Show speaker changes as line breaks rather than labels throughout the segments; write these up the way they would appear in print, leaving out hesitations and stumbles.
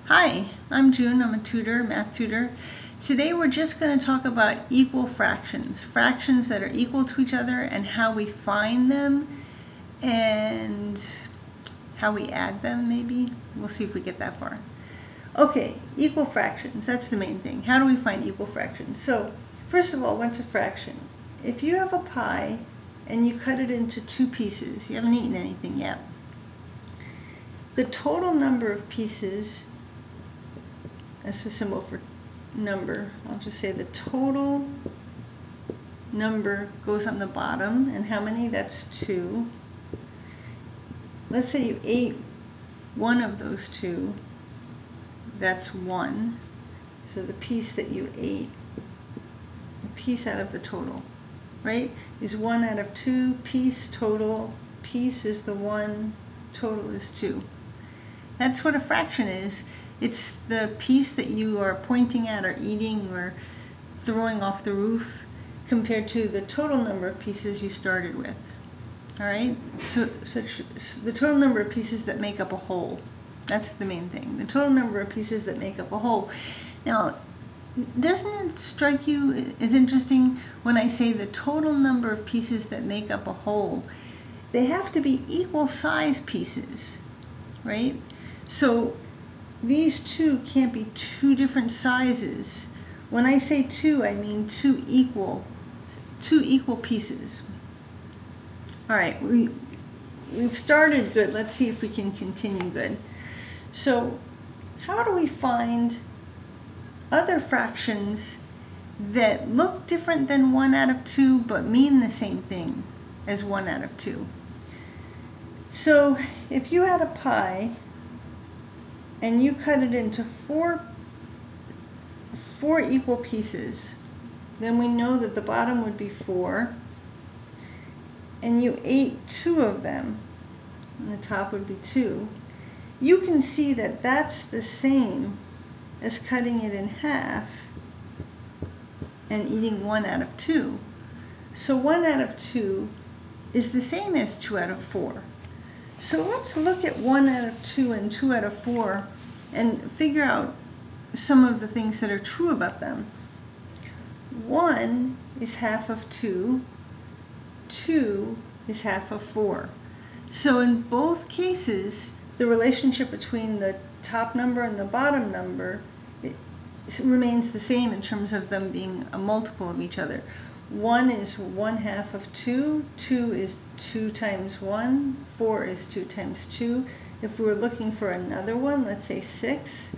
Hi, I'm June. I'm a tutor, math tutor. Today we're just going to talk about equal fractions, fractions that are equal to each other and how we find them and how we add them maybe. We'll see if we get that far. Okay, equal fractions, that's the main thing. How do we find equal fractions? So, first of all, what's a fraction? If you have a pie and you cut it into two pieces, you haven't eaten anything yet. The total number of pieces, that's a symbol for number, I'll just say the total number goes on the bottom, and how many? That's 2. Let's say you ate one of those two, that's 1. So the piece that you ate, the piece out of the total, right, is 1 out of 2, piece total, piece is the 1, total is 2. That's what a fraction is. It's the piece that you are pointing at or eating or throwing off the roof compared to the total number of pieces you started with. All right? So the total number of pieces that make up a whole. That's the main thing. The total number of pieces that make up a whole. Now, doesn't it strike you as interesting when I say the total number of pieces that make up a whole? They have to be equal size pieces, right? So these two can't be two different sizes. When I say two, I mean two equal pieces. All right, we've started good. Let's see if we can continue good. So how do we find other fractions that look different than 1 out of 2 but mean the same thing as 1 out of 2? So if you had a pie and you cut it into four equal pieces, then we know that the bottom would be 4, and you ate 2 of them, and the top would be 2. You can see that that's the same as cutting it in half and eating 1 out of 2. So 1 out of 2 is the same as 2 out of 4. So let's look at 1 out of 2 and 2 out of 4 and figure out some of the things that are true about them. 1 is half of 2, 2 is half of 4. So in both cases, the relationship between the top number and the bottom number remains the same in terms of them being a multiple of each other. 1 is 1/2 of 2, 2 is 2 times 1, 4 is 2 times 2. If we were looking for another one, let's say 6,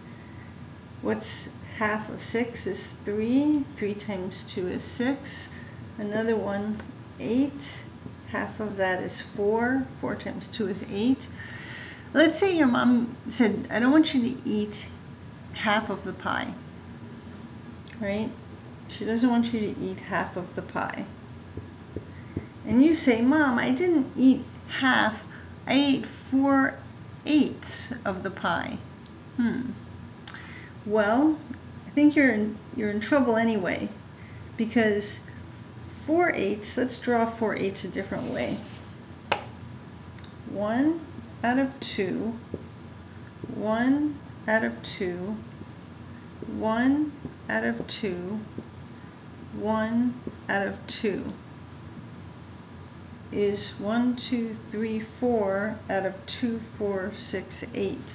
what's half of 6 is 3, 3 times 2 is 6. Another one, 8, half of that is 4, 4 times 2 is 8. Let's say your mom said, I don't want you to eat half of the pie, right? She doesn't want you to eat half of the pie. And you say, Mom, I didn't eat half, I ate 4/8 of the pie. Well, I think you're in trouble anyway, because 4/8, let's draw 4/8 a different way. 1 out of 2, 1 out of 2, 1 out of 2, 1 out of 2 is 1, 2, 3, 4 out of 2, 4, 6, 8.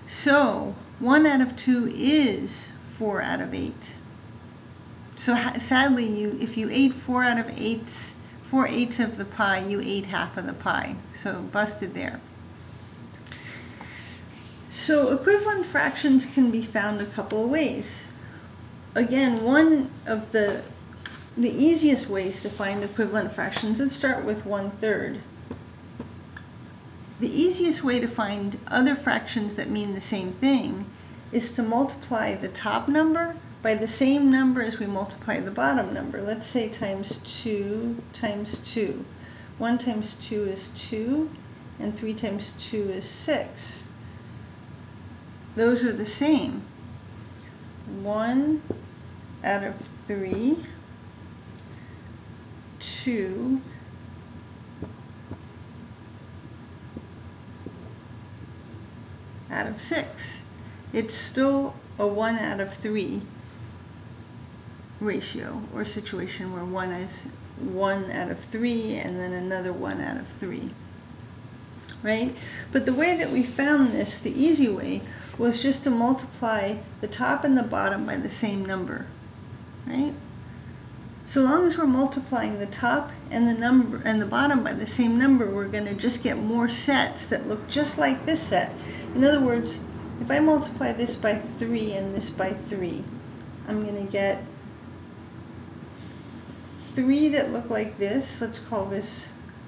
So 1 out of 2 is 4 out of 8. So sadly, if you ate 4 out of 8, 4/8 of the pie, you ate half of the pie. So busted there. So equivalent fractions can be found a couple of ways. Again, one of the easiest ways to find equivalent fractions, let's start with 1/3. The easiest way to find other fractions that mean the same thing is to multiply the top number by the same number as we multiply the bottom number. Let's say times 2 times 2. 1 times 2 is 2, and 3 times 2 is 6. Those are the same. 1 out of 3, 2 out of 6. It's still a 1 out of 3 ratio or situation where 1 is 1 out of 3 and then another 1 out of 3, right? But the way that we found this, the easy way, was just to multiply the top and the bottom by the same number, right? So long as we're multiplying the top and the number and the bottom by the same number, we're going to just get more sets that look just like this set. In other words, if I multiply this by 3 and this by 3, I'm going to get 3 that look like this. Let's call this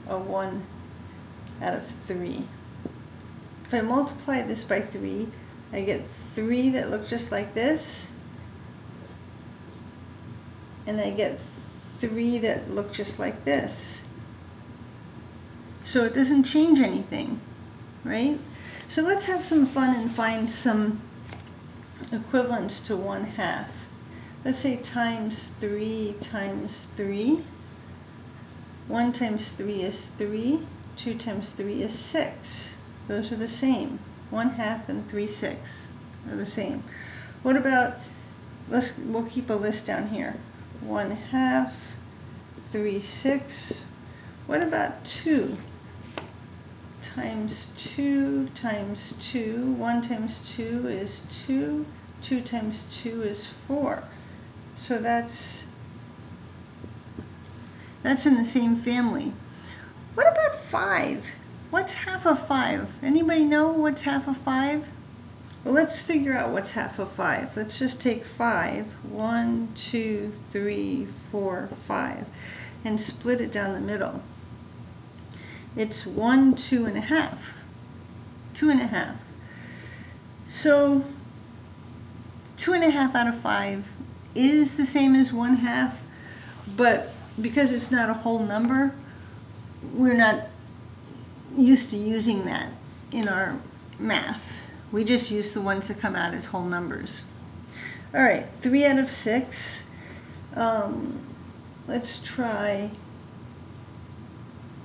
a 1 out of 3. If I multiply this by 3, I get 3 that look just like this, and I get 3 that look just like this. So it doesn't change anything, right? So let's have some fun and find some equivalents to 1/2. Let's say times 3 times 3. 1 times 3 is 3. 2 times 3 is 6. Those are the same. 1/2 and 3/6 are the same. What about, we'll keep a list down here. 1/2, 3/6. What about 2? Times 2 times 2. 1 times 2 is 2. 2 times 2 is 4. So that's in the same family. What about 5? What's half of 5? Anybody know what's half of 5? Well, let's figure out what's half of 5. Let's just take 5, 1, 2, 3, 4, 5, and split it down the middle. It's 1, 2 1/2. 2 1/2. So 2 1/2 out of 5 is the same as 1/2, but because it's not a whole number, we're not used to using that in our math. We just use the ones that come out as whole numbers. All right, 3 out of 6. Let's try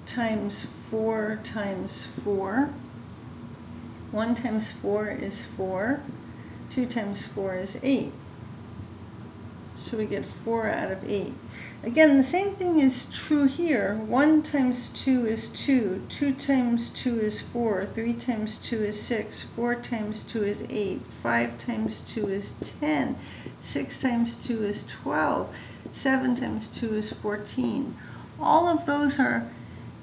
times 4 times 4. 1 times 4 is 4. 2 times 4 is 8. So we get 4 out of 8. Again, the same thing is true here. 1 times 2 is 2. 2 times 2 is 4. 3 times 2 is 6. 4 times 2 is 8. 5 times 2 is 10. 6 times 2 is 12. 7 times 2 is 14. All of those are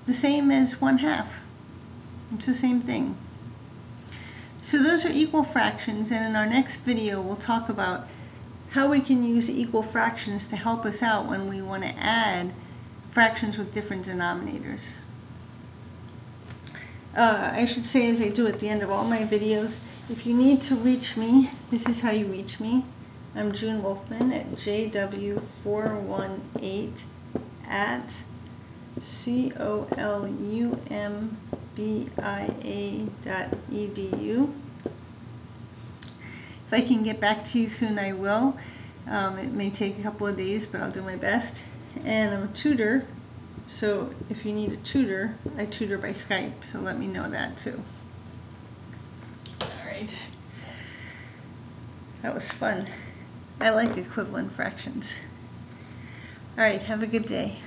the same as 1/2. It's the same thing. So those are equal fractions, and in our next video we'll talk about how we can use equal fractions to help us out when we want to add fractions with different denominators. I should say, as I do at the end of all my videos, if you need to reach me, this is how you reach me. I'm June Wolfman at jw418@columbia.edu. If I can get back to you soon, I will. It may take a couple of days, but I'll do my best. And I'm a tutor, so if you need a tutor, I tutor by Skype, so let me know that too. All right. That was fun. I like equivalent fractions. All right, have a good day.